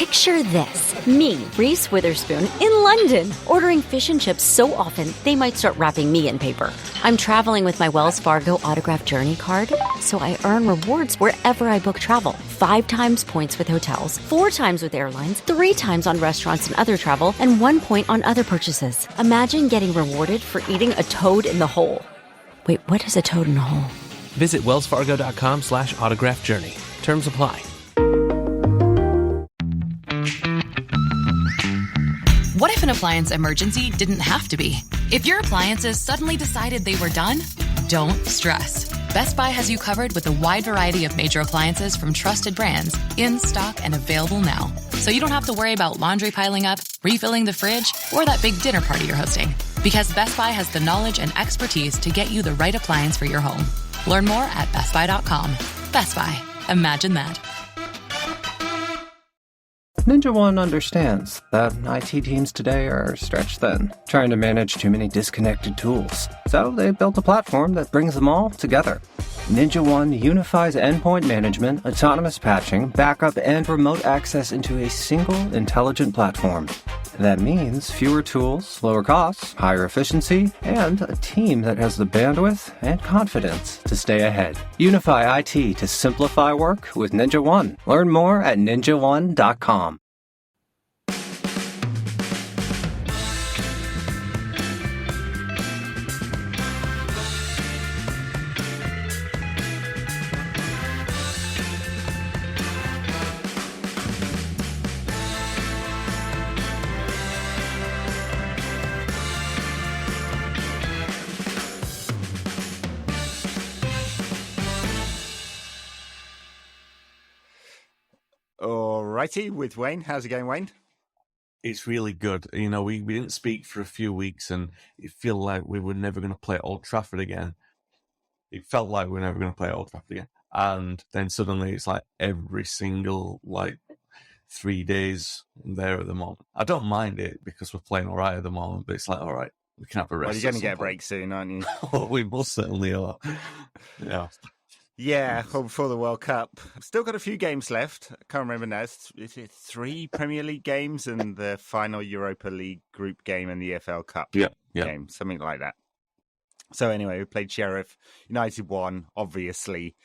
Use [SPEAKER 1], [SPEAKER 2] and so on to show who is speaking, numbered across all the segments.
[SPEAKER 1] Picture this. Me, Reese Witherspoon, in London, ordering fish and chips so often they might start wrapping me in paper. I'm traveling with my Wells Fargo Autograph Journey card, so I earn rewards wherever I book travel. 5 times points with hotels, 4 times with airlines, 3 times on restaurants and other travel, and 1 point on other purchases. Imagine getting rewarded for eating a toad in the hole. Wait, what is a toad in a hole?
[SPEAKER 2] Visit wellsfargo.com/autograph journey. Terms apply.
[SPEAKER 3] What if an appliance emergency didn't have to be? If your appliances suddenly decided they were done, don't stress. Best Buy has you covered with a wide variety of major appliances from trusted brands, in stock and available now. So you don't have to worry about laundry piling up, refilling the fridge, or that big dinner party you're hosting. Because Best Buy has the knowledge and expertise to get you the right appliance for your home. Learn more at bestbuy.com. Best Buy. Imagine that.
[SPEAKER 4] Ninja One understands that IT teams today are stretched thin, trying to manage too many disconnected tools. So they built a platform that brings them all together. Ninja One unifies endpoint management, autonomous patching, backup, and remote access into a single intelligent platform. That means fewer tools, lower costs, higher efficiency, and a team that has the bandwidth and confidence to stay ahead. Unify IT to simplify work with Ninja One. Learn more at ninjaone.com.
[SPEAKER 5] Alrighty, with Wayne. How's it going, Wayne?
[SPEAKER 6] It's really good. You know, we didn't speak for a few weeks, and it felt like we were never going to play at Old Trafford again. It felt like we were never going to play at Old Trafford again. And then suddenly it's like every single, 3 days there at the moment. I don't mind it because we're playing all right at the moment, but it's like, all right, we can have a rest.
[SPEAKER 5] Well, you're going to get a break soon, aren't you?
[SPEAKER 6] Oh, we most certainly are. Yeah.
[SPEAKER 5] Yeah, before the World Cup. Still got a few games left. I can't remember now. Is it 3 Premier League games and the final Europa League group game and the EFL Cup game, something like that. So anyway, we played Sheriff. United won, obviously.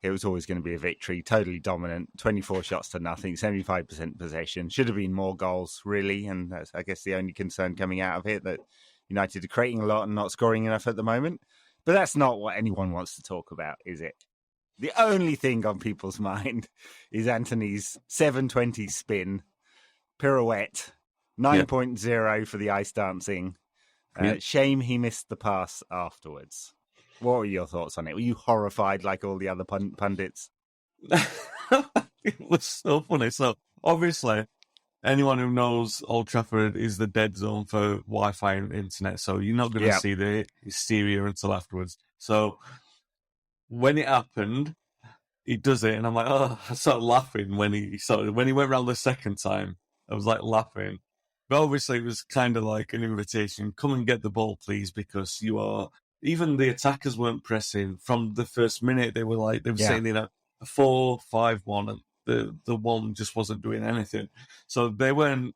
[SPEAKER 5] It was always going to be a victory. Totally dominant. 24 shots to nothing, 75% possession. Should have been more goals, really. And that's, I guess, the only concern coming out of it, that United are creating a lot and not scoring enough at the moment. But that's not what anyone wants to talk about, is it? The only thing on people's mind is Antony's 720 spin, pirouette, 9.0 for the ice dancing. Shame he missed the pass afterwards. What were your thoughts on it? Were you horrified like all the other pundits?
[SPEAKER 6] It was so funny. So, obviously, anyone who knows Old Trafford is the dead zone for Wi-Fi and internet, so you're not going to see the hysteria until afterwards. So, when it happened, he does it, and I'm like, oh, I started laughing when he went around the second time. I was like laughing. But obviously, it was kind of like an invitation. Come and get the ball, please, because you are. Even the attackers weren't pressing from the first minute. They were saying, 4-5-1, and the one just wasn't doing anything. So they weren't.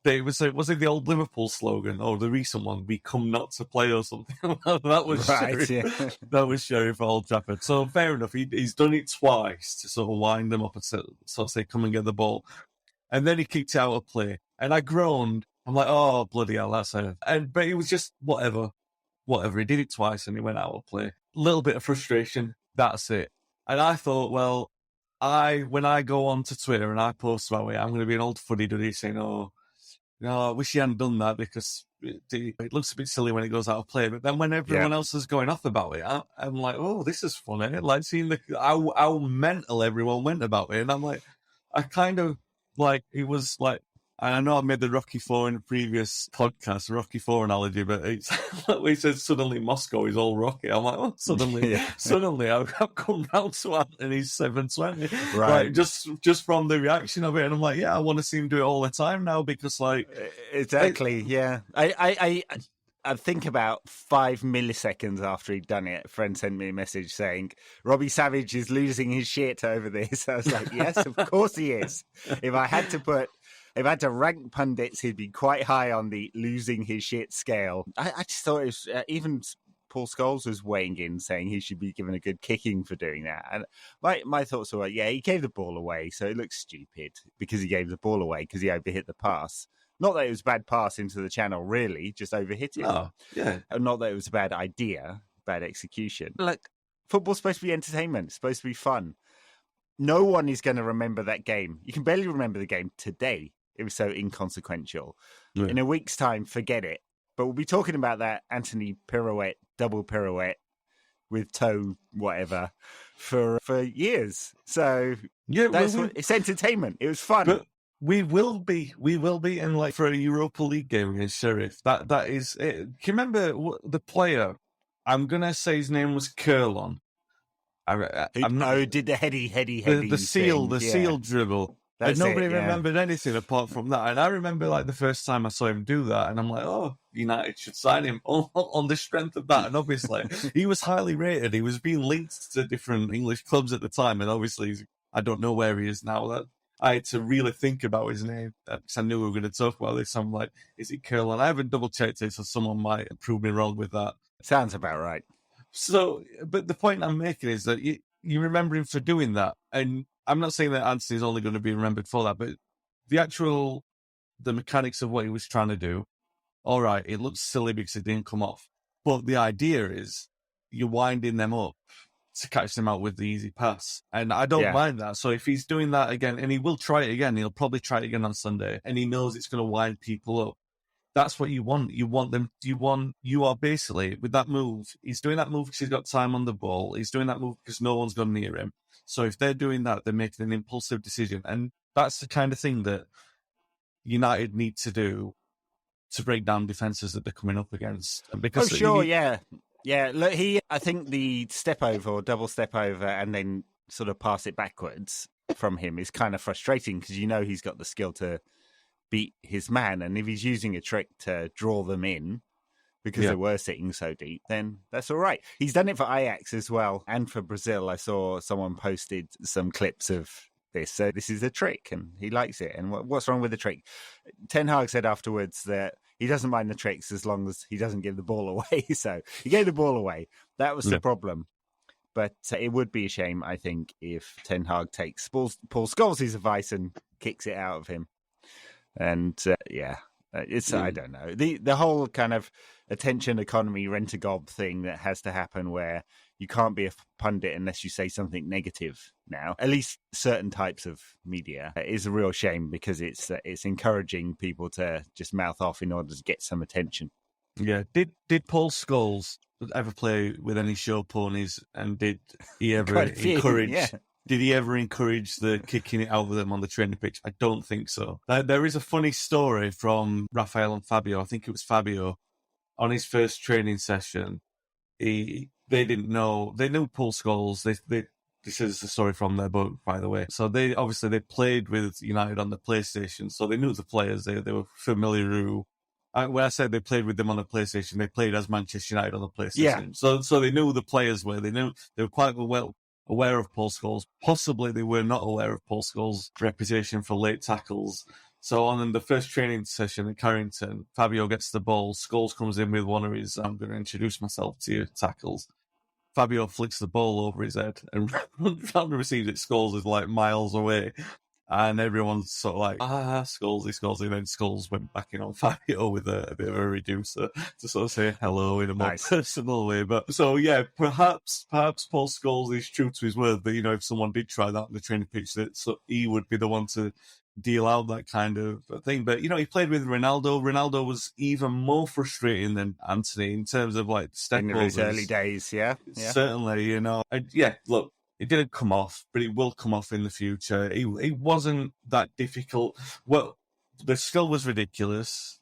[SPEAKER 6] Was it the old Liverpool slogan or the recent one? We come not to play or something. That was right. That was Sheriff Old Trafford. So fair enough. He's done it twice to sort of wind them up and sort of say, "Come and get the ball," and then he kicked out of play, and I groaned. I'm like, "Oh bloody hell, that's it!" But it was just whatever. He did it twice, and he went out of play. A little bit of frustration. That's it. And I thought, well, when I go onto Twitter and I post about it, I'm going to be an old fuddy-duddy saying, "Oh, no, I wish he hadn't done that because it looks a bit silly when it goes out of play." But then when everyone else is going off about it, I'm like, oh, this is funny. Like seeing how mental everyone went about it. And I'm like, I kind of like, it was like, and I know I made the Rocky IV in the previous podcast, Rocky IV analogy, but it's like we said suddenly Moscow is all Rocky. I'm like, oh, suddenly I've come round to Antony's 720.
[SPEAKER 5] Right.
[SPEAKER 6] Like, just from the reaction of it. And I'm like, yeah, I want to see him do it all the time now because like...
[SPEAKER 5] Exactly, yeah. I think about 5 milliseconds after he'd done it, a friend sent me a message saying, Robbie Savage is losing his shit over this. I was like, yes, of course he is. If I had to rank pundits, he'd be quite high on the losing his shit scale. I just thought it was, even Paul Scholes was weighing in saying he should be given a good kicking for doing that. And my thoughts were, yeah, he gave the ball away, so it looks stupid because he gave the ball away because he overhit the pass. Not that it was a bad pass into the channel, really, just overhit it.
[SPEAKER 6] Oh, yeah.
[SPEAKER 5] Not that it was a bad idea, bad execution. Look, football's supposed to be entertainment. It's supposed to be fun. No one is going to remember that game. You can barely remember the game today. It was so inconsequential. Yeah. In a week's time, forget it. But we'll be talking about that Antony pirouette, double pirouette with toe, whatever, for years. So yeah, it's entertainment. It was fun.
[SPEAKER 6] But we will be, and like for a Europa League game against Sheriff. That is it. Can you remember the player? I'm gonna say his name was Curlon.
[SPEAKER 5] Did the heady
[SPEAKER 6] the seal dribble. And nobody remembered anything apart from that. And I remember like the first time I saw him do that, and I'm like, oh, United should sign him on the strength of that. And obviously, he was highly rated. He was being linked to different English clubs at the time, and obviously, I don't know where he is now. I had to really think about his name because I knew we were going to talk about this. I'm like, is it Curl? And I haven't double checked it, so someone might prove me wrong with that.
[SPEAKER 5] Sounds about right.
[SPEAKER 6] So, but the point I'm making is that you remember him for doing that, and I'm not saying that Antony's only going to be remembered for that, but the mechanics of what he was trying to do, all right, it looks silly because it didn't come off. But the idea is you're winding them up to catch them out with the easy pass. And I don't mind that. So if he's doing that again, and he will try it again, he'll probably try it again on Sunday, and he knows it's going to wind people up. That's what you want. You are basically, with that move, he's doing that move because he's got time on the ball. He's doing that move because no one's gone near him. So if they're doing that, they're making an impulsive decision. And that's the kind of thing that United need to do to break down defences that they're coming up against. Because
[SPEAKER 5] yeah. Look, I think the step over or double step over and then sort of pass it backwards from him is kind of frustrating because he's got the skill to beat his man. And if he's using a trick to draw them in because they were sitting so deep, then that's all right. He's done it for Ajax as well. And for Brazil, I saw someone posted some clips of this. So this is a trick and he likes it. And what's wrong with the trick? Ten Hag said afterwards that he doesn't mind the tricks as long as he doesn't give the ball away. So he gave the ball away. That was the problem. But it would be a shame, I think, if Ten Hag takes Paul Scholes' advice and kicks it out of him. And I don't know. The whole kind of attention economy rent-a-gob thing that has to happen where you can't be a pundit unless you say something negative now. At least certain types of media is a real shame because it's encouraging people to just mouth off in order to get some attention.
[SPEAKER 6] Yeah. Did Paul Scholes ever play with any show ponies, and did he ever encourage? Did he ever encourage the kicking it out of them on the training pitch? I don't think so. There is a funny story from Rafael and Fabio. I think it was Fabio on his first training session. They didn't know. They knew Paul Scholes. This is a story from their book, by the way. So they played with United on the PlayStation, so they knew the players. They were familiar. When I said they played with them on the PlayStation, they played as Manchester United on the PlayStation. Yeah. So they knew the players were. They were quite well aware of Paul Scholes. Possibly they were not aware of Paul Scholes' reputation for late tackles. So on the first training session at Carrington, Fabio gets the ball. Scholes comes in with one of his, I'm going to introduce myself to you, tackles. Fabio flicks the ball over his head and Fabio receives it. Scholes is like miles away. And everyone's sort of like, Scholes. And then Scholes went back in on Fabio with a bit of a reducer to sort of say hello in a more personal way. But so, yeah, perhaps Paul Scholes is true to his word that, if someone did try that on the training pitch, that he would be the one to deal out that kind of thing. But, he played with Ronaldo. Ronaldo was even more frustrating than Antony in terms of like step
[SPEAKER 5] in his early days, yeah.
[SPEAKER 6] Certainly, look, it didn't come off, but it will come off in the future. It wasn't that difficult. Well, the skill was ridiculously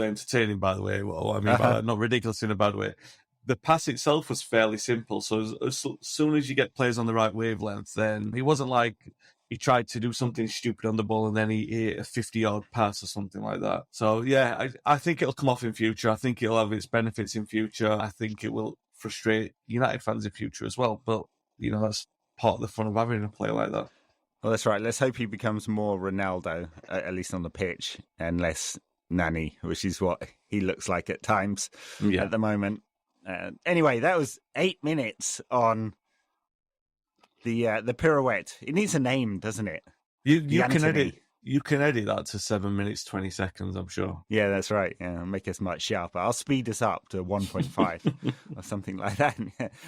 [SPEAKER 6] entertaining, by the way. What I mean by that, not ridiculous in a bad way. The pass itself was fairly simple. So as soon as you get players on the right wavelength, then it wasn't like he tried to do something stupid on the ball and then he hit a 50-yard pass or something like that. So, yeah, I think it'll come off in future. I think it'll have its benefits in future. I think it will frustrate United fans in future as well. But, that's part of the fun of having a player like that.
[SPEAKER 5] Well, that's right. Let's hope he becomes more Ronaldo, at least on the pitch, and less Nani, which is what he looks like at times at the moment. Anyway, that was 8 minutes on the pirouette. It needs a name, doesn't it?
[SPEAKER 6] You can edit that to 7 minutes 20 seconds, I'm sure.
[SPEAKER 5] Yeah, that's right. Yeah, make us much sharper. I'll speed us up to 1.5 or something like that.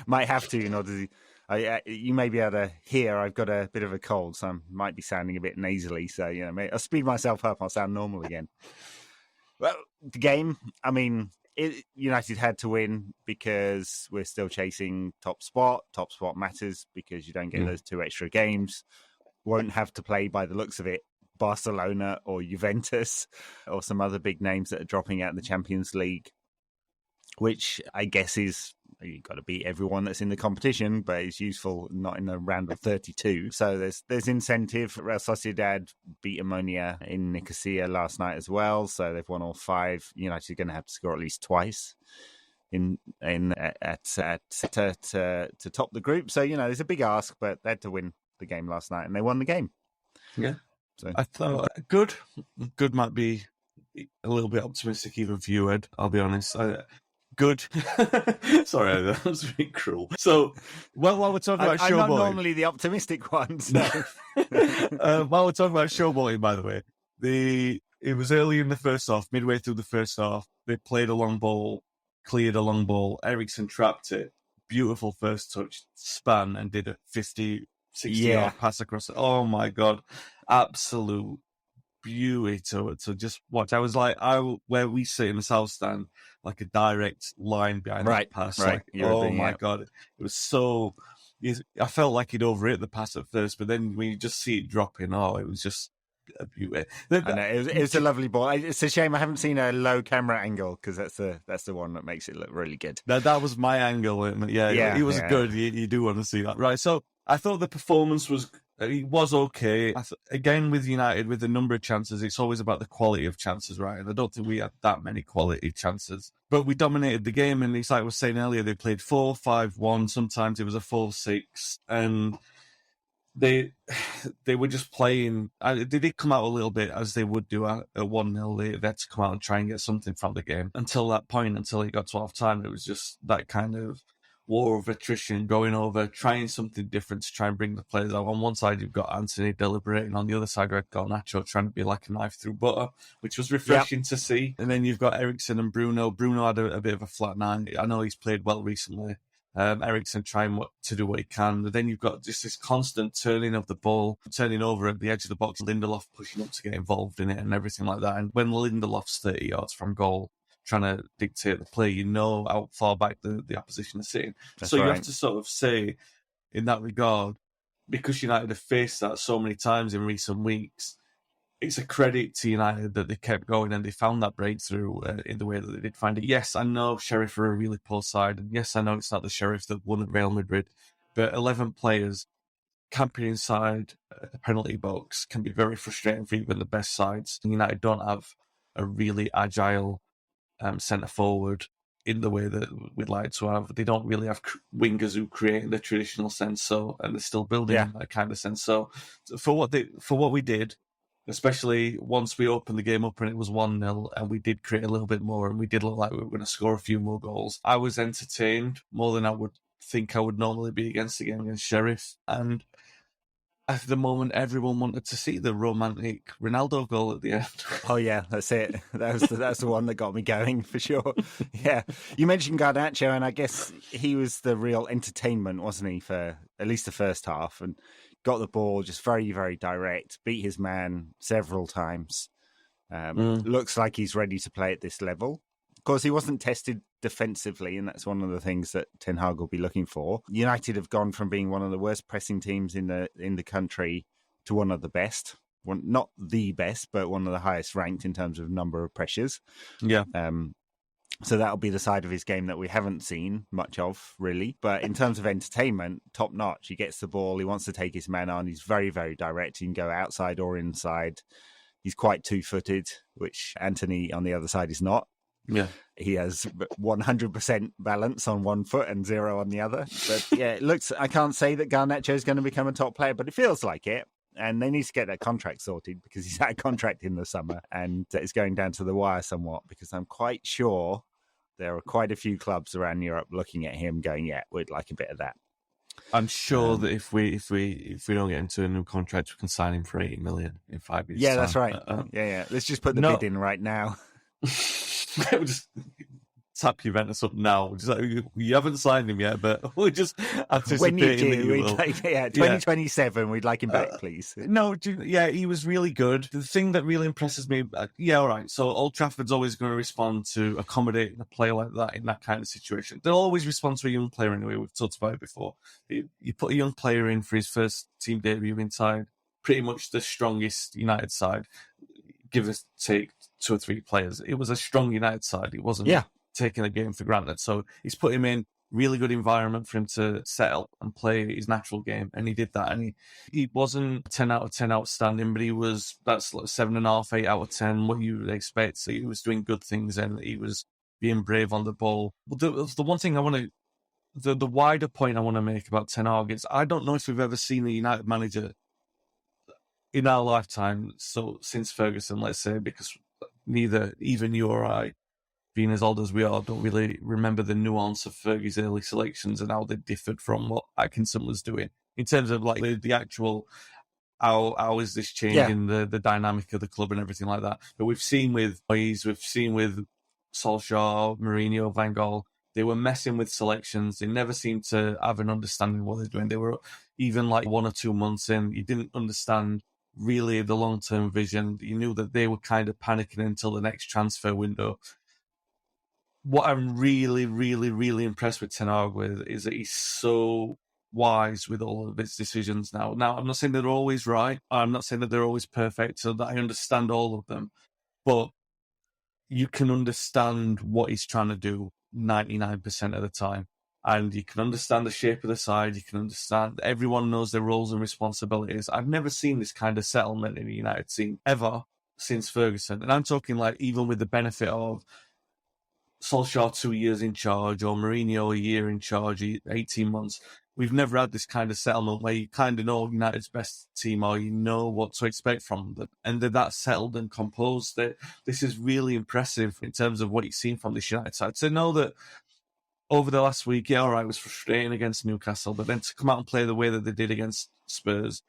[SPEAKER 5] Might have to in order to. You may be able to hear I've got a bit of a cold, so I might be sounding a bit nasally. So I'll speed myself up. I'll sound normal again. Well, the game. I mean, United had to win because we're still chasing top spot. Top spot matters because you don't get those 2 extra games. Won't have to play, by the looks of it, Barcelona or Juventus or some other big names that are dropping out of the Champions League, which I guess is you've got to beat everyone that's in the competition, but it's useful not in a round of 32. So there's incentive. Real Sociedad beat Ammonia in Nicosia last night as well, so they've won all 5. United are going to have to score at least twice to top the group. So there's a big ask, but they had to win the game last night, and they won the game.
[SPEAKER 6] Yeah, so I thought good might be a little bit optimistic even for you, Ed. I'll be honest. Good. Sorry, that was really cruel. So, while we're talking about showboating... I'm not
[SPEAKER 5] normally the optimistic one, so...
[SPEAKER 6] While we're talking about showboating, by the way, it was early in the first half, midway through the first half, they played a long ball, cleared a long ball, Eriksen trapped it, beautiful first touch, span, and did a 50, 60-yard pass across it. Oh, my God. Absolute beauty to just watch. I was like, where we sit in the south stand, like a direct line behind that pass.
[SPEAKER 5] Right.
[SPEAKER 6] Like, oh my God, it was so. I felt like he'd overhit the pass at first, but then when you just see it dropping, it was just a beauty.
[SPEAKER 5] I know, it was a lovely ball. It's a shame I haven't seen a low camera angle because that's the one that makes it look really good.
[SPEAKER 6] That was my angle. It was good. You do want to see that, right? So I thought the performance was okay. Again, with United, with the number of chances, it's always about the quality of chances, right? And I don't think we had that many quality chances. But we dominated the game, and it's like I was saying earlier, they played 4-5-1. Sometimes it was a 4-6, and they were just playing. They did come out a little bit, as they would do at 1-0. They had to come out and try and get something from the game. Until that point, until it got to half-time, it was just that kind of war of attrition, going over, trying something different to try and bring the players out. On one side, you've got Antony deliberating. On the other side, you've got Nacho trying to be like a knife through butter, which was refreshing to see. And then you've got Eriksen and Bruno. Bruno had a bit of a flat nine. I know he's played well recently. Eriksen trying to do what he can. But then you've got just this constant turning of the ball, turning over at the edge of the box, Lindelof pushing up to get involved in it and everything like that. And when Lindelof's 30 yards from goal, trying to dictate the play, how far back the opposition is sitting. So you have to sort of say, in that regard, because United have faced that so many times in recent weeks, it's a credit to United that they kept going and they found that breakthrough in the way that they did find it. Yes, I know Sheriff are a really poor side, and yes, I know it's not the Sheriff that won at Real Madrid, but 11 players camping inside a penalty box can be very frustrating for even the best sides. United don't have a really agile centre forward in the way that we'd like to have. They don't really have wingers who create in the traditional sense, and they're still building that kind of sense. So for what we did, especially once we opened the game up and it was 1-0 and we did create a little bit more and we did look like we were going to score a few more goals, I was entertained more than I would think I would normally be against the game against Sheriff. And at the moment, everyone wanted to see the romantic Ronaldo goal at the end.
[SPEAKER 5] Oh yeah, that's it. That's the one that got me going for sure. Yeah, you mentioned Garnacho, and I guess he was the real entertainment, wasn't he, for at least the first half, and got the ball just very, very direct, beat his man several times. Looks like he's ready to play at this level. Of course, he wasn't tested defensively, and that's one of the things that Ten Hag will be looking for. United have gone from being one of the worst pressing teams in the country to one of the best. Not the best, but one of the highest ranked in terms of number of pressures.
[SPEAKER 6] Yeah.
[SPEAKER 5] So that'll be the side of his game that we haven't seen much of, really. But in terms of entertainment, top notch. He gets the ball. He wants to take his man on. He's very, very direct. He can go outside or inside. He's quite two-footed, which Antony on the other side is not.
[SPEAKER 6] Yeah.
[SPEAKER 5] He has 100% balance on one foot and 0 on the other. But yeah, it looks, I can't say that Garnacho is going to become a top player, but it feels like it. And they need to get that contract sorted because he's out of contract in the summer and it's going down to the wire somewhat because I'm quite sure there are quite a few clubs around Europe looking at him going, yeah, we'd like a bit of that.
[SPEAKER 6] I'm sure that if we don't get into a new contract, we can sign him for 80 million in 5 years.
[SPEAKER 5] Yeah, that's right. Yeah. Let's just put the bid in right now.
[SPEAKER 6] We'll just tap Juventus up now. Just like, you haven't signed him yet, but we're just anticipating
[SPEAKER 5] when you do,
[SPEAKER 6] that you will.
[SPEAKER 5] 2027, we'd like him back, please.
[SPEAKER 6] No, yeah, he was really good. The thing that really impresses me, all right, so Old Trafford's always going to respond to accommodating a player like that in that kind of situation. They'll always respond to a young player anyway. We've talked about it before. You put a young player in for his first team debut inside pretty much the strongest United side, give or take 2 or 3 players. It was a strong United side. It wasn't taking a game for granted. So he's put him in really good environment for him to settle and play his natural game. And he did that. And he wasn't 10 out of 10 outstanding, but that's like 7.5, 8 out of 10, what you would expect. So he was doing good things and he was being brave on the ball. The one thing the wider point I want to make about Ten Hag is I don't know if we've ever seen a United manager in our lifetime, so since Ferguson, let's say, because neither even you or I, being as old as we are, don't really remember the nuance of Fergie's early selections and how they differed from what Atkinson was doing in terms of like the actual how is this changing the dynamic of the club and everything like that. But we've seen with Moyes, we've seen with Solskjaer, Mourinho, Van Gaal, they were messing with selections. They never seemed to have an understanding of what they're doing. They were even like 1 or 2 months in, you didn't understand really the long-term vision. You knew that they were kind of panicking until the next transfer window. What I'm really, really, really impressed with Ten Hag with is that he's so wise with all of his decisions now. Now, I'm not saying that they're always right. I'm not saying that they're always perfect, so that I understand all of them. But you can understand what he's trying to do 99% of the time. And you can understand the shape of the side. You can understand everyone knows their roles and responsibilities. I've never seen this kind of settlement in the United team ever since Ferguson. And I'm talking like even with the benefit of Solskjaer 2 years in charge or Mourinho a year in charge, 18 months. We've never had this kind of settlement where you kind of know United's best team or you know what to expect from them. And that's settled and composed. This is really impressive in terms of what you've seen from this United side. To know that over the last week, it was frustrating against Newcastle, but then to come out and play the way that they did against Spurs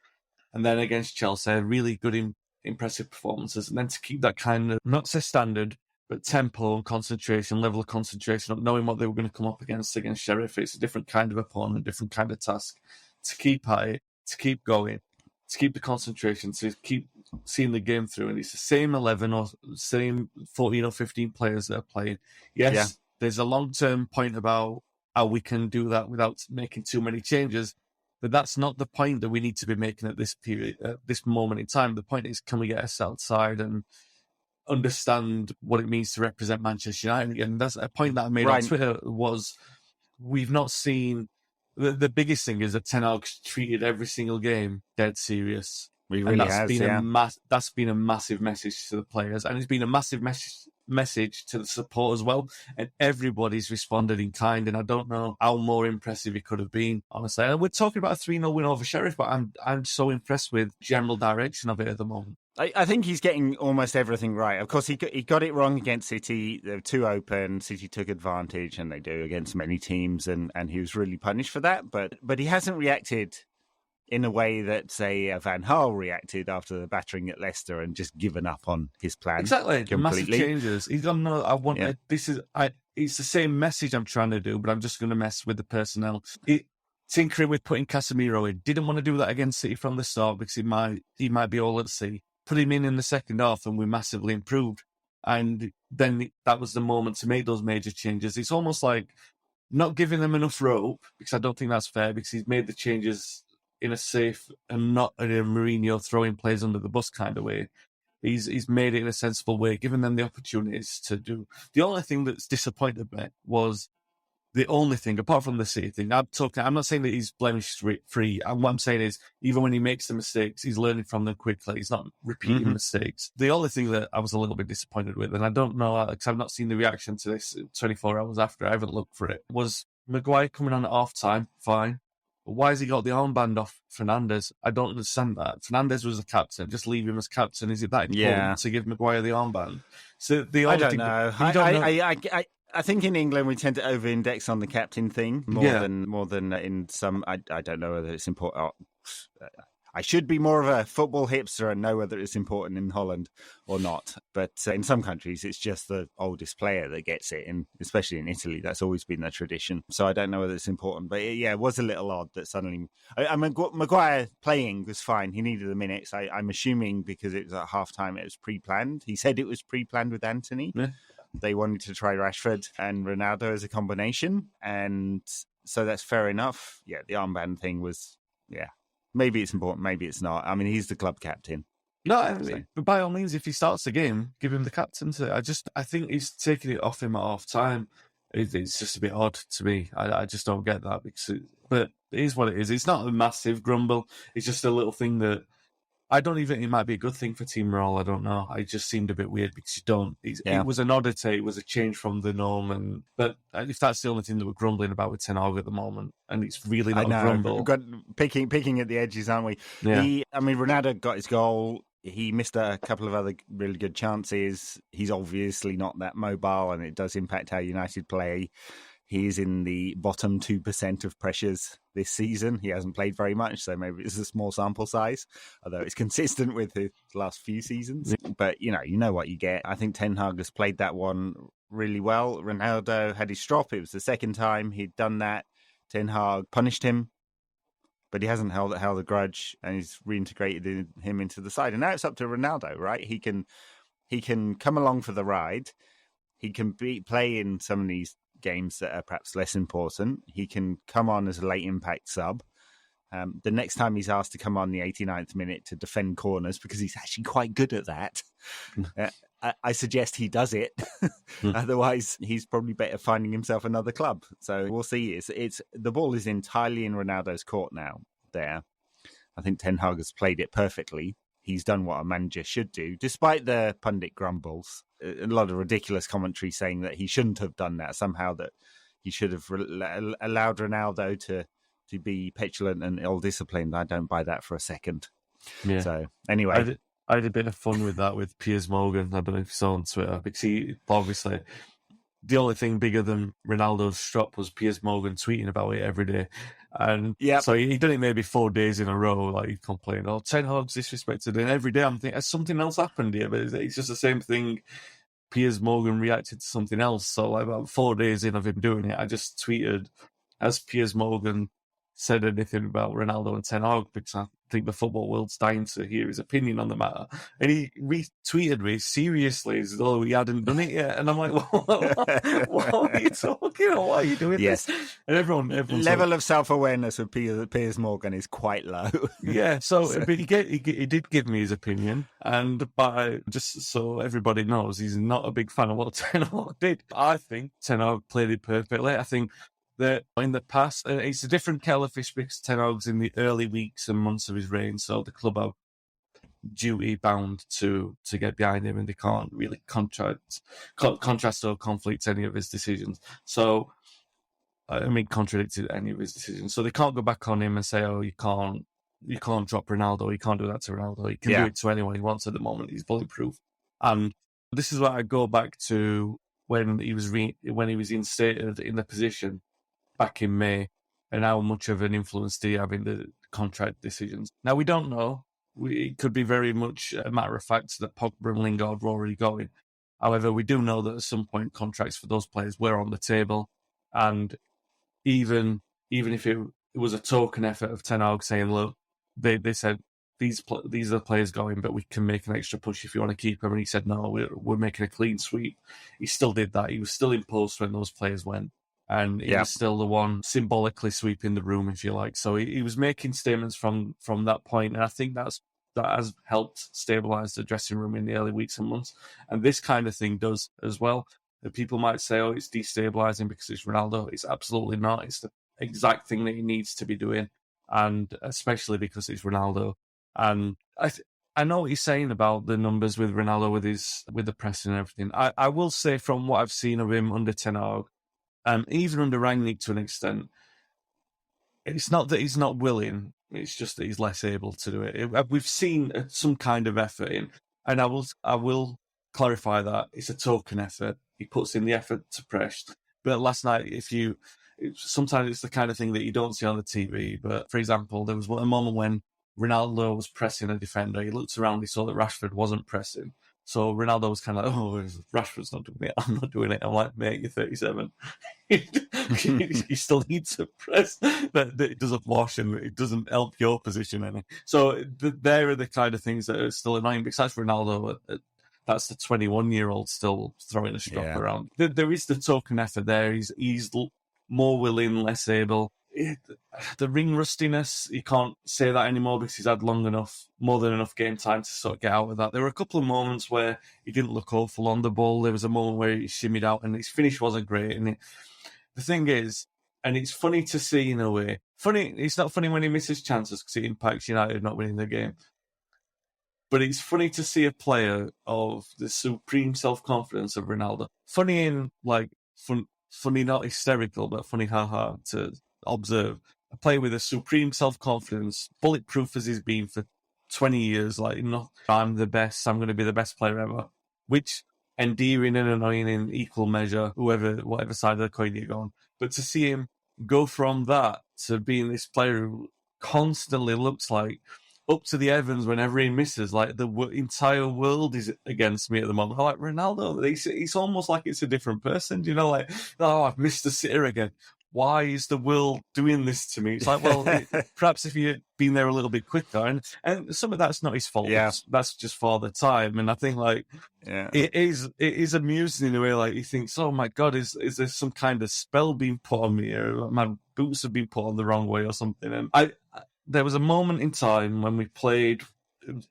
[SPEAKER 6] and then against Chelsea, really good, impressive performances. And then to keep that kind of, not say standard, but tempo and concentration, level of concentration, up knowing what they were going to come up against Sheriff. It's a different kind of opponent, different kind of task. To keep at it, to keep going, to keep the concentration, to keep seeing the game through. And it's the same 11 or same 14 or 15 players that are playing. Yes, there's a long-term point about how we can do that without making too many changes. But that's not the point that we need to be making at this period, at this moment in time. The point is, can we get us outside and understand what it means to represent Manchester United? And that's a point that I made on Twitter was we've not seen the biggest thing is that Ten Hag's treated every single game dead serious.
[SPEAKER 5] We really
[SPEAKER 6] that's been a massive message to the players, and it's been a massive message to the support as well. And everybody's responded in kind, and I don't know how more impressive it could have been, honestly. And we're talking about a 3-0 win over Sheriff, but I'm so impressed with general direction of it at the moment.
[SPEAKER 5] I think he's getting almost everything right. Of course, he got it wrong against City. They were too open. City took advantage, and they do against many teams, and he was really punished for that. But he hasn't reacted in a way that, say, Van Gaal reacted after the battering at Leicester and just given up on his plan.
[SPEAKER 6] Exactly.
[SPEAKER 5] Completely.
[SPEAKER 6] Massive changes. He's gone, no, I want it. It's the same message I'm trying to do, but I'm just going to mess with the personnel. Tinkering with putting Casemiro in. Didn't want to do that against City from the start because he might be all at sea. Put him in the second half and we massively improved. And then that was the moment to make those major changes. It's almost like not giving them enough rope, because I don't think that's fair, because he's made the changes in a safe and not in a Mourinho throwing players under the bus kind of way. He's made it in a sensible way, given them the opportunities to do. The only thing that's disappointed me was the only thing, apart from the City thing. I'm not saying that he's blemish free. And what I'm saying is, even when he makes the mistakes, he's learning from them quickly. He's not repeating mistakes. The only thing that I was a little bit disappointed with, and I don't know, because I've not seen the reaction to this 24 hours after, I haven't looked for it, was Maguire coming on at half time, fine. But why has he got the armband off Fernandes? I don't understand that. Fernandes was the captain. Just leave him as captain. Is it that important to give Maguire the armband? So I don't
[SPEAKER 5] know. I think in England we tend to over-index on the captain thing more than in some. I don't know whether it's important. I should be more of a football hipster and know whether it's important in Holland or not. But in some countries, it's just the oldest player that gets it, and especially in Italy, that's always been the tradition. So I don't know whether it's important. But yeah, it was a little odd that suddenly... Maguire playing was fine. He needed the minutes. I'm assuming because it was at half-time, it was pre-planned. He said it was pre-planned with Antony. Yeah. They wanted to try Rashford and Ronaldo as a combination. And so that's fair enough. Yeah, the armband thing was... Yeah. Maybe it's important, maybe it's not. I mean, he's the club captain.
[SPEAKER 6] No, but by all means, if he starts the game, give him the captaincy. I think he's taking it off him at half time. It's just a bit odd to me. I just don't get that. But it is what it is. It's not a massive grumble. It's just a little thing that I don't even think it might be a good thing for team morale. I don't know. It just seemed a bit weird because you don't. It was an oddity. It was a change from the norm. But if that's the only thing that we're grumbling about with Ten Hag at the moment, and it's really not a grumble.
[SPEAKER 5] We've got picking at the edges, aren't we? Yeah. Ronaldo got his goal. He missed a couple of other really good chances. He's obviously not that mobile, and it does impact how United play. He is in the bottom 2% of pressures this season. He hasn't played very much, so maybe it's a small sample size, although it's consistent with his last few seasons. But, you know what you get. I think Ten Hag has played that one really well. Ronaldo had his strop. It was the second time he'd done that. Ten Hag punished him, but he hasn't held a grudge, and he's reintegrated him into the side. And now it's up to Ronaldo, right? He can come along for the ride. He can play in some of these games that are perhaps less important. He can come on as a late impact sub. The next time he's asked to come on the 89th minute to defend corners, because he's actually quite good at that, I suggest he does it. Otherwise, he's probably better finding himself another club. So we'll see. It's the ball is entirely in Ronaldo's court now. There, I think Ten Hag has played it perfectly. He's done what a manager should do, despite the pundit grumbles. A lot of ridiculous commentary saying that he shouldn't have done that, somehow that he should have allowed Ronaldo to be petulant and ill-disciplined. I don't buy that for a second. Yeah. So, anyway.
[SPEAKER 6] I had a bit of fun with that with Piers Morgan. I don't know if you saw on Twitter, because he, obviously, the only thing bigger than Ronaldo's strop was Piers Morgan tweeting about it every day. And so he done it maybe 4 days in a row, like he complained, Ten Hag's disrespected. And every day I'm thinking, has something else happened here? But it's just the same thing. Piers Morgan reacted to something else. So like about 4 days in of him doing it, I just tweeted, has Piers Morgan said anything about Ronaldo and Ten Hag? Because I think the football world's dying to hear his opinion on the matter. And he retweeted me seriously as though he hadn't done it yet. And I'm like, what are you talking about? Why are you doing this? And everyone's
[SPEAKER 5] level of self-awareness of Piers Morgan is quite low.
[SPEAKER 6] Yeah, but he did give me his opinion. And just so everybody knows, he's not a big fan of what Ten Hag did. I think Ten Hag played it perfectly. I think that in the past, it's a different kettle of fish because Ten Hag's in the early weeks and months of his reign, so the club are duty bound to get behind him, and they can't really contrast or conflict any of his decisions. So, contradicted any of his decisions. So they can't go back on him and say, you can't drop Ronaldo, you can't do that to Ronaldo. He can do it to anyone he wants at the moment. He's bulletproof. And this is where I go back to when he was instated in the position back in May, and how much of an influence do you have in the contract decisions? Now, we don't know. It could be very much a matter of fact that Pogba and Lingard were already going. However, we do know that at some point contracts for those players were on the table, and even if it was a token effort of Ten Hag saying, look, they said, these are the players going, but we can make an extra push if you want to keep them. And he said, no, we're making a clean sweep. He still did that. He was still in post when those players went. And he was still the one symbolically sweeping the room, if you like. So he was making statements from that point. And I think that's that has helped stabilise the dressing room in the early weeks and months. And this kind of thing does as well. People might say, oh, it's destabilising because it's Ronaldo. It's absolutely not. It's the exact thing that he needs to be doing, and especially because it's Ronaldo. And I know what you're saying about the numbers with Ronaldo, with the pressing and everything. I will say from what I've seen of him under Ten Hag, even under Rangnick to an extent, it's not that he's not willing. It's just that he's less able to do it. We've seen some kind of effort in, and I will clarify that it's a token effort. He puts in the effort to press. But last night, sometimes it's the kind of thing that you don't see on the TV. But for example, there was a moment when Ronaldo was pressing a defender. He looked around, he saw that Rashford wasn't pressing. So Ronaldo was kind of like, oh, Rashford's not doing it. I'm not doing it. I'm like, mate, you're 37. You still need to press. But it doesn't wash and it doesn't help your position any. So there are the kind of things that are still annoying. Besides Ronaldo, that's the 21-year-old still throwing a strop around. There is the token effort there. He's more willing, less able. The ring rustiness, you can't say that anymore because he's had more than enough game time to sort of get out of that. There were a couple of moments where he didn't look awful on the ball. There was a moment where he shimmied out and his finish wasn't great. And the thing is, and it's funny to see in a way, it's not funny when he misses chances because it impacts United not winning the game. But it's funny to see a player of the supreme self-confidence of Ronaldo. Funny in, funny not hysterical, but funny haha to observe. A player with a supreme self-confidence, bulletproof as he's been for 20 years, I'm the best, I'm going to be the best player ever. Which, endearing and annoying in equal measure, whatever side of the coin you're going. But to see him go from that to being this player who constantly looks like up to the heavens whenever he misses, like the entire world is against me at the moment. I'm like, Ronaldo, it's almost like it's a different person. You know, like, oh, I've missed the sitter again. Why is the world doing this to me? It's like, well, perhaps if you'd been there a little bit quicker, and some of that's not his fault. Yeah. That's just for the time. And I think it is amusing in a way. Like he thinks, oh my God, is there some kind of spell being put on me, or my boots have been put on the wrong way or something? And there was a moment in time when we played,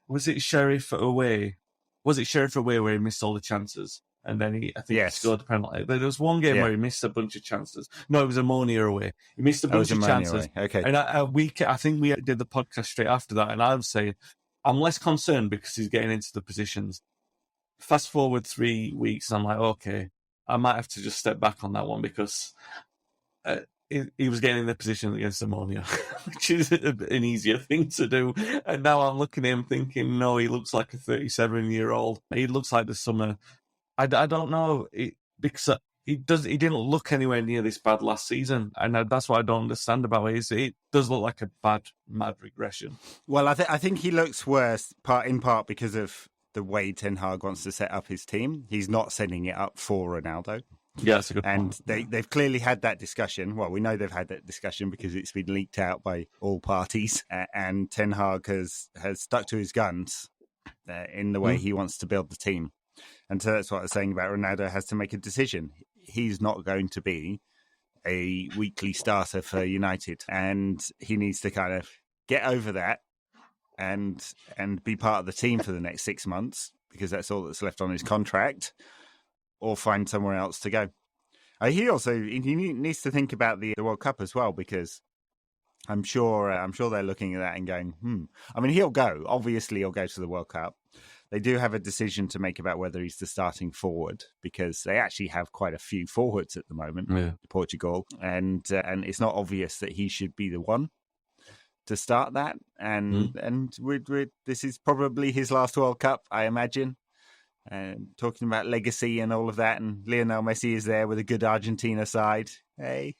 [SPEAKER 6] was it Sheriff away? Was it Sheriff away where he missed all the chances? And then he scored the penalty. There was one game where he missed a bunch of chances. No, it was Ammonia away. He missed a bunch of chances.
[SPEAKER 5] Away. Okay.
[SPEAKER 6] And I think we did the podcast straight after that, and I was saying, I'm less concerned because he's getting into the positions. Fast forward 3 weeks, and I'm like, okay, I might have to just step back on that one because he was getting in the position against Ammonia, which is an easier thing to do. And now I'm looking at him thinking, no, he looks like a 37-year-old. He looks like the summer. I don't know, because he didn't look anywhere near this bad last season, and that's what I don't understand about it. It does look like a mad regression.
[SPEAKER 5] Well, I think he looks worse in part because of the way Ten Hag wants to set up his team. He's not setting it up for Ronaldo.
[SPEAKER 6] Yeah, that's a good point.
[SPEAKER 5] And they've clearly had that discussion. Well, we know they've had that discussion because it's been leaked out by all parties, and Ten Hag has stuck to his guns in the way he wants to build the team. And so that's what I was saying about Ronaldo has to make a decision. He's not going to be a weekly starter for United, and he needs to kind of get over that and be part of the team for the next 6 months because that's all that's left on his contract, or find somewhere else to go. He needs to think about the World Cup as well, because I'm sure they're looking at that and going, I mean, he'll go. Obviously, he'll go to the World Cup. They do have a decision to make about whether he's the starting forward, because they actually have quite a few forwards at the moment, Portugal, and it's not obvious that he should be the one to start that. And this is probably his last World Cup, I imagine. And talking about legacy and all of that, and Lionel Messi is there with a good Argentina side. Hey,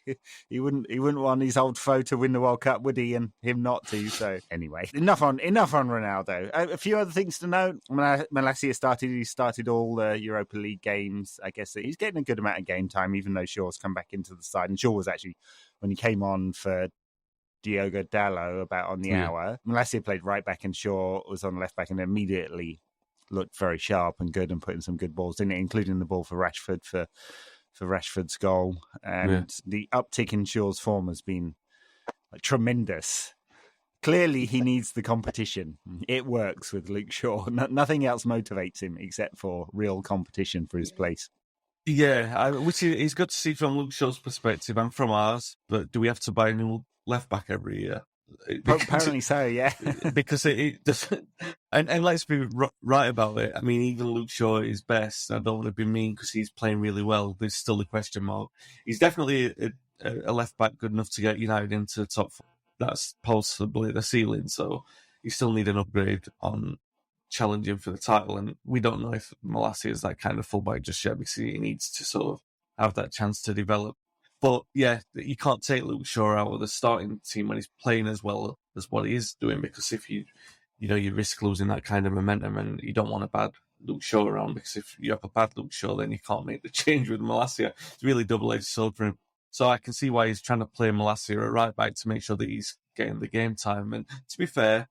[SPEAKER 5] he wouldn't want his old foe to win the World Cup, would he? And him not to. So anyway, enough on Ronaldo. A few other things to note. Malacia started all the Europa League games. I guess he's getting a good amount of game time, even though Shaw's come back into the side. And Shaw was actually, when he came on for Diogo Dalot about on the hour, Malacia played right back and Shaw was on left back, and immediately looked very sharp and good and putting some good balls in it, including the ball for Rashford for Rashford's goal. And the uptick in Shaw's form has been tremendous Clearly, he needs the competition. It works with Luke Shaw. Nothing else motivates him except for real competition for his place.
[SPEAKER 6] Yeah, which is good to see from Luke Shaw's perspective and from ours. But do we have to buy a new left back every year?
[SPEAKER 5] Apparently so, yeah.
[SPEAKER 6] Because it doesn't. And let's be right about it. I mean, even Luke Shaw is best. I don't want to be mean because he's playing really well. There's still a question mark. He's definitely a left back good enough to get United into the top four. That's possibly the ceiling. So you still need an upgrade on challenging for the title. And we don't know if Malacia is that kind of fullback just yet because he needs to sort of have that chance to develop. But yeah, you can't take Luke Shaw out of the starting team when he's playing as well as what he is doing, because if you risk losing that kind of momentum, and you don't want a bad Luke Shaw around, because if you have a bad Luke Shaw, then you can't make the change with Malacia. It's really double-edged sword for him. So I can see why he's trying to play Malacia at right back to make sure that he's getting the game time. And to be fair,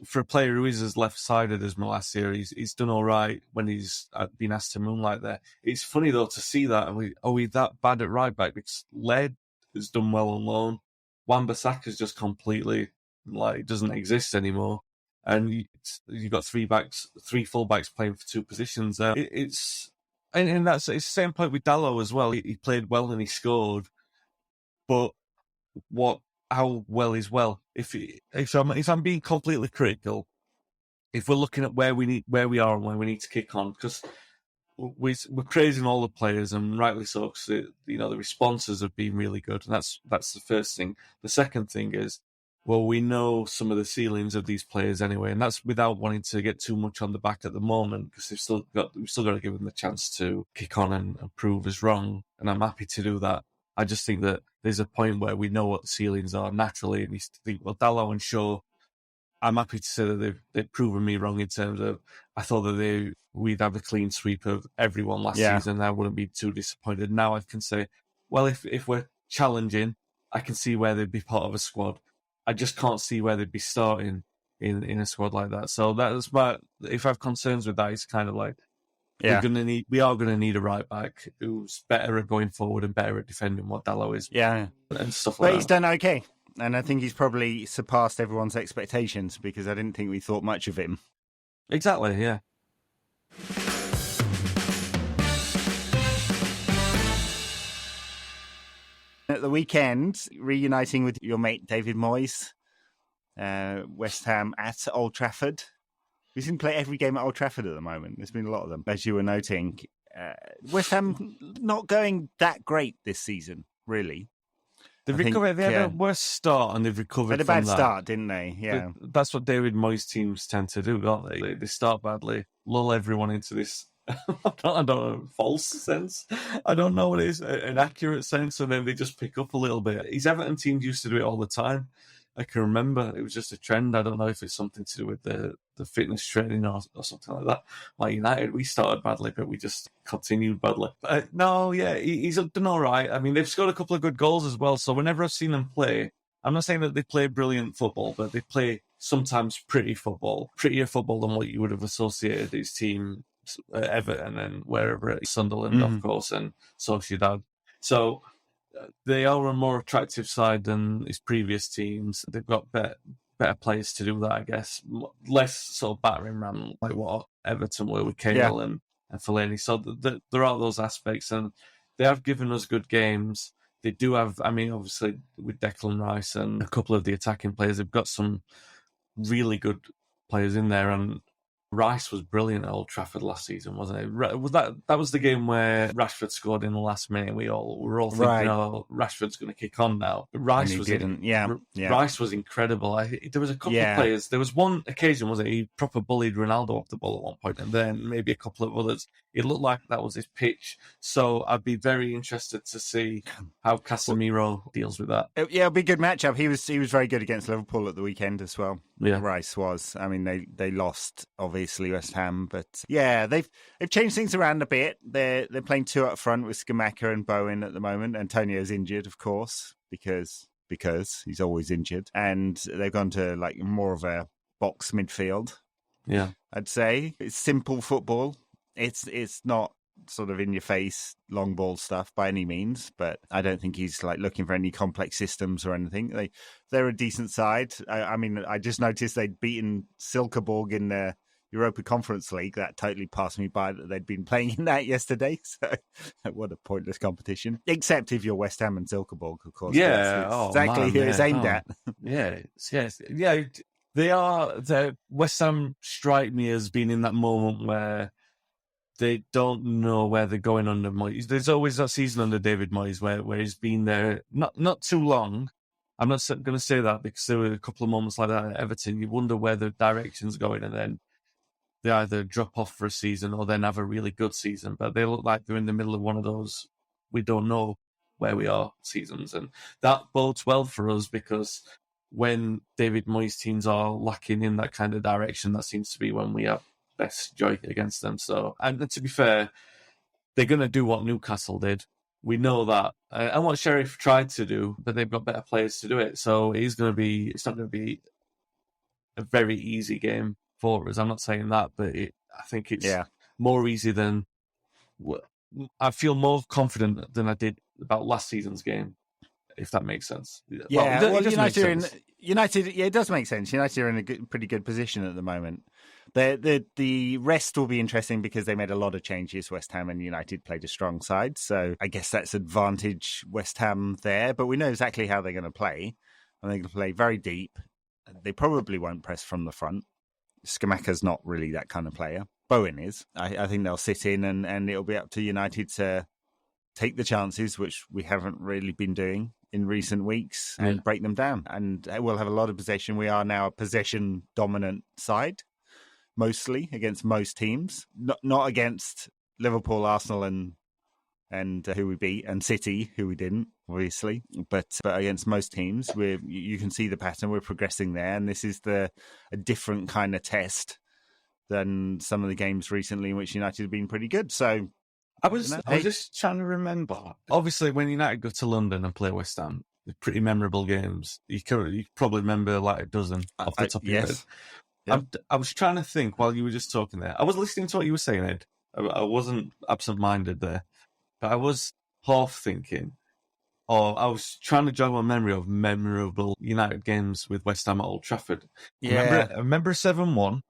[SPEAKER 6] for a player who is as left-sided as Malacia, he's done all right when he's been asked to moonlight there. It's funny, though, to see that. Are we that bad at right back? Because Led has done well on loan. Wan-Bissaka's just completely, doesn't exist anymore. And you've got three full backs playing for two positions there. And it's the same point with Dalot as well. He played well and he scored. But how well is well? If I'm being completely critical, if we're looking at where we are and where we need to kick on, because we're praising all the players, and rightly so, because the responses have been really good, and that's the first thing. The second thing is, well, we know some of the ceilings of these players anyway, and that's without wanting to get too much on the back at the moment, because we've still got to give them the chance to kick on and prove us wrong, and I'm happy to do that. I just think that there's a point where we know what the ceilings are naturally, and you think, well, Dalot and Shaw, I'm happy to say that they've proven me wrong in terms of, I thought that we'd have a clean sweep of everyone last season, and I wouldn't be too disappointed. Now I can say, well, if we're challenging, I can see where they'd be part of a squad. I just can't see where they'd be starting in a squad like that. So that's why, if I have concerns with that, it's kind of like, we are going to need a right back who's better at going forward and better at defending what Dalot is.
[SPEAKER 5] Yeah.
[SPEAKER 6] And stuff like that.
[SPEAKER 5] But he's done okay. And I think he's probably surpassed everyone's expectations, because I didn't think we thought much of him.
[SPEAKER 6] Exactly, yeah.
[SPEAKER 5] At the weekend, reuniting with your mate David Moyes, West Ham at Old Trafford. We seem to play every game at Old Trafford at the moment. There's been a lot of them, as you were noting. West Ham not going that great this season, really.
[SPEAKER 6] They had a worse start, and they've recovered from that.
[SPEAKER 5] They had a bad start, didn't they? Yeah.
[SPEAKER 6] That's what David Moyes teams tend to do, don't they? They start badly, lull everyone into this, I don't know, false sense. I don't know what it is, an accurate sense, and then they just pick up a little bit. His Everton teams used to do it all the time. I can remember it was just a trend. I don't know if it's something to do with the fitness training or something like that. Like United, we started badly, but we just continued badly. He's done all right. I mean, they've scored a couple of good goals as well. So whenever I've seen them play, I'm not saying that they play brilliant football, but they play sometimes prettier football than what you would have associated his team at Everton and wherever at Sunderland, of course, and Sociedad. So they are a more attractive side than his previous teams. They've got better players to do that, I guess. Less sort of battering ram like what Everton were with Cahill and Fellaini. So there are those aspects, and they have given us good games. They do have, I mean, obviously with Declan Rice and a couple of the attacking players, they've got some really good players in there, and Rice was brilliant at Old Trafford last season, wasn't it? Was that was the game where Rashford scored in the last minute? We were all thinking, oh, Rashford's going to kick on now. But Rice Rice was incredible. There was a couple of players. There was one occasion, was it? He proper bullied Ronaldo off the ball at one point, and then maybe a couple of others. It looked like that was his pitch. So I'd be very interested to see how Casemiro deals with that.
[SPEAKER 5] Yeah, it'll be a good matchup. He was very good against Liverpool at the weekend as well.
[SPEAKER 6] Yeah,
[SPEAKER 5] Rice was. I mean, they lost, obviously, West Ham, but yeah, they've changed things around a bit. They're playing two up front with Scamacca and Bowen at the moment. Antonio's injured, of course, because he's always injured, and they've gone to like more of a box midfield.
[SPEAKER 6] Yeah,
[SPEAKER 5] I'd say it's simple football. It's not sort of in-your-face long ball stuff by any means, but I don't think he's like looking for any complex systems or anything. They're a decent side. I mean, I just noticed they'd beaten Silkeborg in the Europa Conference League. That totally passed me by that they'd been playing in that yesterday. So what a pointless competition. Except if you're West Ham and Silkeborg, of course.
[SPEAKER 6] Yeah,
[SPEAKER 5] it's exactly who it's aimed at.
[SPEAKER 6] Yes. They are. West Ham strike me as being in that moment where they don't know where they're going under Moyes. There's always that season under David Moyes where he's been there not too long. I'm not going to say that because there were a couple of moments like that at Everton. You wonder where the direction's going, and then they either drop off for a season or then have a really good season. But they look like they're in the middle of one of those we don't know where we are seasons. And that bodes well for us because when David Moyes teams are lacking in that kind of direction, that seems to be when we have best joy against them. So, and to be fair, they're going to do what Newcastle did. We know that. And what Sheriff tried to do, but they've got better players to do it. So it's not going to be a very easy game for us. I'm not saying that, but I think it's more easy than... I feel more confident than I did about last season's game, if that makes sense.
[SPEAKER 5] Yeah, well, United, it does make sense. United are in a pretty good position at the moment. The rest will be interesting because they made a lot of changes. West Ham and United played a strong side, so I guess that's advantage West Ham there. But we know exactly how they're going to play, and they're going to play very deep. They probably won't press from the front. Skamaka's not really that kind of player. Bowen is. I think they'll sit in, and it'll be up to United to take the chances, which we haven't really been doing in recent weeks, and break them down. And we'll have a lot of possession. We are now a possession-dominant side, mostly, against most teams. Not against Liverpool, Arsenal, and who we beat, and City, who we didn't, obviously. But against most teams, you can see the pattern. We're progressing there, and this is a different kind of test than some of the games recently in which United have been pretty good. So
[SPEAKER 6] I was just trying to remember. Obviously, when United go to London and play West Ham, they're pretty memorable games. You probably remember like a dozen off the top of your head. Yep. I was trying to think while you were just talking there. I was listening to what you were saying, Ed. I wasn't absent-minded there. But I was half thinking, or I was trying to jog my memory of memorable United games with West Ham at Old Trafford.
[SPEAKER 5] Yeah.
[SPEAKER 6] I remember 7-1.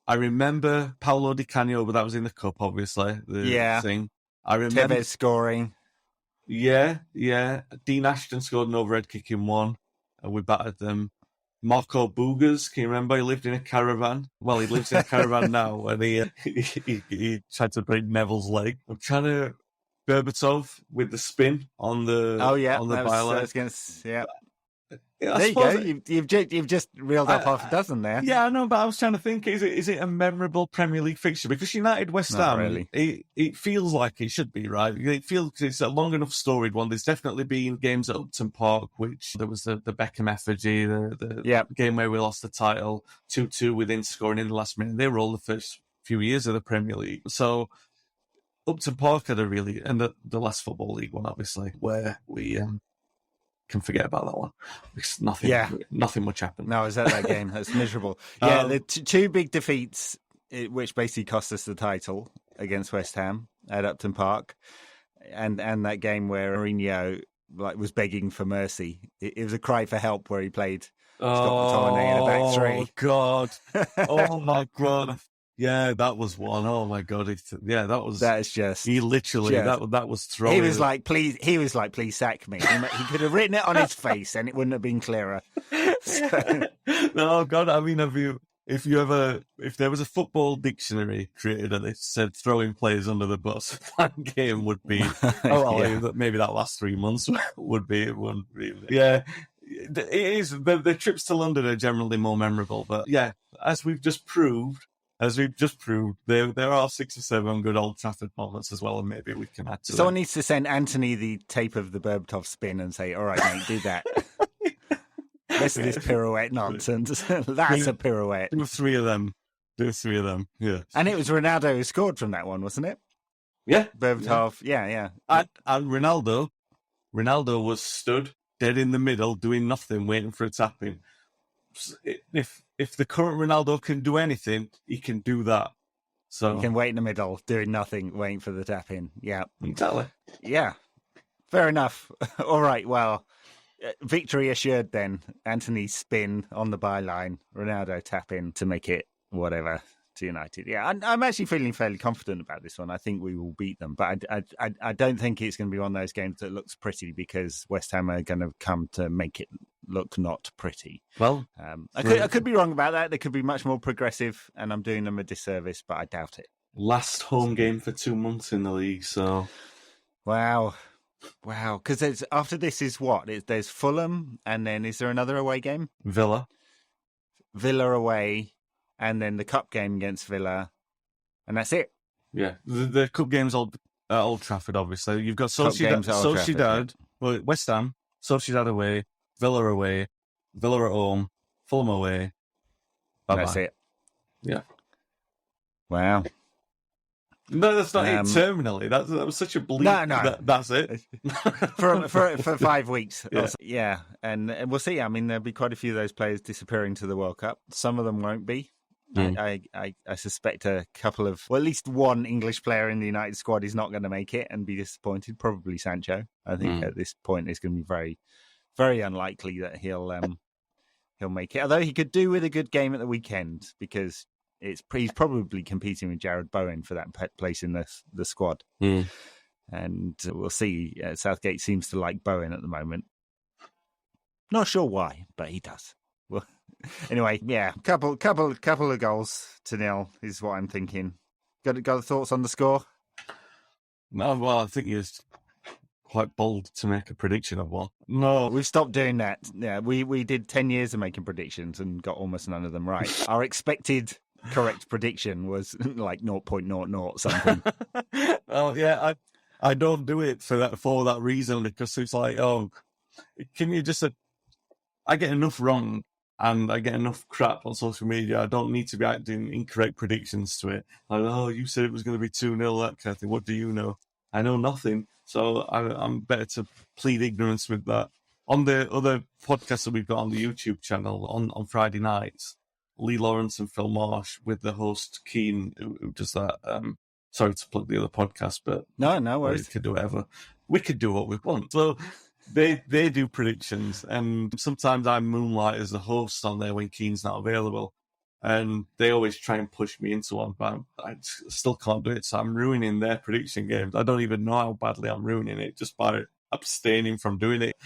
[SPEAKER 6] I remember Paulo Di Canio, but that was in the cup, obviously. Thing. I remember
[SPEAKER 5] Tevez scoring.
[SPEAKER 6] Yeah. Dean Ashton scored an overhead kick in one, and we battered them. Marco Bugas, can you remember? He lived in a caravan. Well, he lives in a caravan now, and he tried to break Neville's leg. I'm trying to... Berbatov with the spin on the byline. There you
[SPEAKER 5] go. You've just reeled up half a dozen there.
[SPEAKER 6] Yeah, I know, but I was trying to think: is it a memorable Premier League fixture? Because United West Ham,
[SPEAKER 5] really.
[SPEAKER 6] It feels like it should be, right? It feels it's a long enough storied one. There's definitely been games at Upton Park, which there was the Beckham effigy, the game where we lost the title 2-2 within scoring in the last minute. They were all the first few years of the Premier League, so Upton Park had a really, and the last Football League one, obviously, where we can forget about that one because nothing much happened.
[SPEAKER 5] No, is that game? That's miserable. Yeah, the two big defeats, which basically cost us the title against West Ham at Upton Park, and that game where Mourinho was begging for mercy. It was a cry for help where he played Scott McTominay in a back three.
[SPEAKER 6] Oh God! Oh my God! Yeah, that was one. Oh my God! That was.
[SPEAKER 5] That is just.
[SPEAKER 6] He literally that was throwing.
[SPEAKER 5] He was like, please sack me. He could have written it on his face, and it wouldn't have been clearer. So.
[SPEAKER 6] No, God! I mean, if there was a football dictionary created and it said throwing players under the bus, that game would be. Maybe that last 3 months would be. It wouldn't really. Yeah. It is. The trips to London are generally more memorable, but yeah, as we've just proved, there are 6 or 7 good Old Trafford moments as well, and maybe we can add to
[SPEAKER 5] Someone needs to send Antony the tape of the Berbatov spin and say, all right, mate, do that. Listen to this pirouette nonsense. That's a pirouette.
[SPEAKER 6] Do 3 of them. Yeah.
[SPEAKER 5] And it was Ronaldo who scored from that one, wasn't it?
[SPEAKER 6] Yeah.
[SPEAKER 5] Berbatov, yeah.
[SPEAKER 6] And Ronaldo was stood dead in the middle, doing nothing, waiting for a tap-in. If the current Ronaldo can do anything, he can do that. So
[SPEAKER 5] you can wait in the middle, doing nothing, waiting for the tap in. Yeah.
[SPEAKER 6] exactly.
[SPEAKER 5] Yeah. Fair enough. All right. Well, victory assured then. Antony's spin on the byline. Ronaldo tap in to make it whatever to United. Yeah, I'm actually feeling fairly confident about this one. I think we will beat them, but I don't think it's going to be one of those games that looks pretty because West Ham are going to come to make it look not pretty.
[SPEAKER 6] Well,
[SPEAKER 5] I could be wrong about that. They could be much more progressive, and I'm doing them a disservice, but I doubt it.
[SPEAKER 6] Last home game for 2 months in the league, so
[SPEAKER 5] wow. Because after this is what? There's Fulham, and then is there another away game?
[SPEAKER 6] Villa
[SPEAKER 5] away, and then the cup game against Villa, and that's it.
[SPEAKER 6] Yeah, the cup games at Old Trafford, obviously. You've got Sociedad, well, West Ham, Sociedad away, Villa away, Villa at home, Fulham away. Bye-bye.
[SPEAKER 5] That's it.
[SPEAKER 6] Yeah.
[SPEAKER 5] Wow.
[SPEAKER 6] No, that's not it. Terminally, that was such a bleak.
[SPEAKER 5] No.
[SPEAKER 6] That's it
[SPEAKER 5] for 5 weeks.
[SPEAKER 6] Yeah.
[SPEAKER 5] Yeah, and we'll see. I mean, there'll be quite a few of those players disappearing to the World Cup. Some of them won't be. I suspect a couple of, well, at least one English player in the United squad is not going to make it and be disappointed. Probably Sancho. I think at this point it's going to be very, very unlikely that he'll make it. Although he could do with a good game at the weekend because he's probably competing with Jared Bowen for that place in the squad. And we'll see. Southgate seems to like Bowen at the moment. Not sure why, but he does. Well, anyway, yeah, couple of goals to 0 is what I'm thinking. Got thoughts on the score?
[SPEAKER 6] No, well, I think it's quite bold to make a prediction of one. No,
[SPEAKER 5] we've stopped doing that. Yeah, we did 10 years of making predictions and got almost none of them right. Our expected correct prediction was like 0.00 something.
[SPEAKER 6] Oh yeah, I don't do it for that reason because it's like, oh, can you just? I get enough wrong and I get enough crap on social media. I don't need to be doing incorrect predictions to it. Like, oh, you said it was going to be 2-0, that kind of thing. What do you know? I know nothing, so I'm better to plead ignorance with that. On the other podcasts that we've got on the YouTube channel on Friday nights, Lee Lawrence and Phil Marsh with the host Keane, who does that. Sorry to plug the other podcast, but
[SPEAKER 5] no worries.
[SPEAKER 6] We could do whatever. We could do what we want. So they do predictions, and sometimes I moonlight as the host on there when Keane's not available, and they always try and push me into one, but I still can't do it. So I'm ruining their prediction games. I don't even know how badly I'm ruining it just by abstaining from doing it.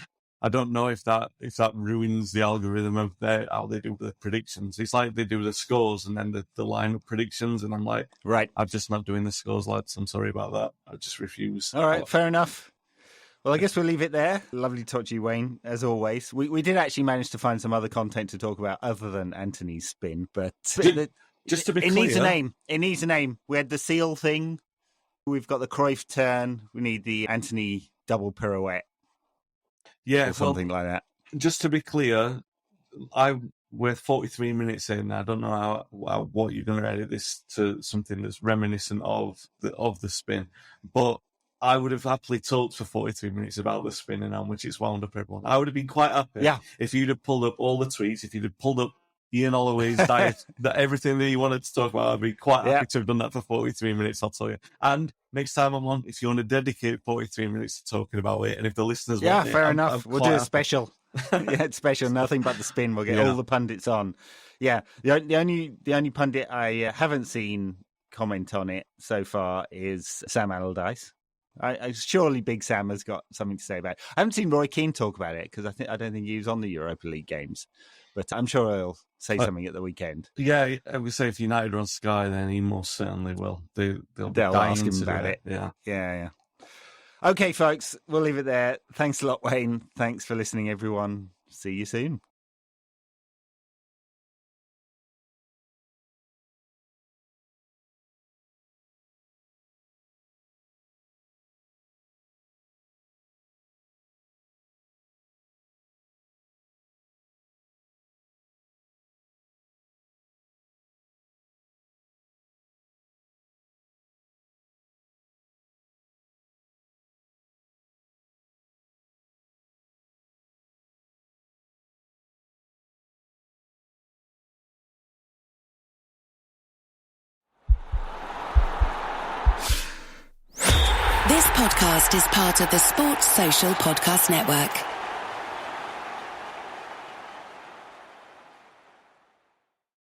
[SPEAKER 6] I don't know if that ruins the algorithm of how they do the predictions. It's like they do the scores and then the lineup predictions, and I'm like,
[SPEAKER 5] right,
[SPEAKER 6] I'm just not doing the scores, lads. I'm sorry about that. I just refuse.
[SPEAKER 5] All right, fair enough. Well, I guess we'll leave it there. Lovely to talk to you, Wayne, as always. We did actually manage to find some other content to talk about other than Antony's spin, but
[SPEAKER 6] just to be
[SPEAKER 5] clear,
[SPEAKER 6] needs a
[SPEAKER 5] name. It needs a name. We had the seal thing. We've got the Cruyff turn. We need the Antony double pirouette.
[SPEAKER 6] Yeah,
[SPEAKER 5] or something like that.
[SPEAKER 6] Just to be clear, we're 43 minutes in. I don't know what you're going to edit this to something that's reminiscent of the spin, but I would have happily talked for 43 minutes about the spin and how much it's wound up everyone. I would have been quite happy if you'd have pulled up all the tweets, if you'd have pulled up Ian Holloway's diet, everything that you wanted to talk about. I'd be quite happy to have done that for 43 minutes, I'll tell you. And next time I'm on, if you want to dedicate 43 minutes to talking about it, and if the listeners want
[SPEAKER 5] fair
[SPEAKER 6] it,
[SPEAKER 5] enough. We'll do a special. It's special. Nothing but the spin. We'll get all the pundits on. Yeah, the only pundit I haven't seen comment on it so far is Sam Allardyce. I surely Big Sam has got something to say about it. I haven't seen Roy Keane talk about it because I don't think he was on the Europa League games, but I'm sure he'll say something at the weekend.
[SPEAKER 6] Yeah, I would say if United are on Sky, then he most certainly will. They'll
[SPEAKER 5] ask him about it. Yeah. Okay, folks, we'll leave it there. Thanks a lot, Wayne. Thanks for listening, everyone. See you soon.
[SPEAKER 7] podcast is part of the Sports Social Podcast Network.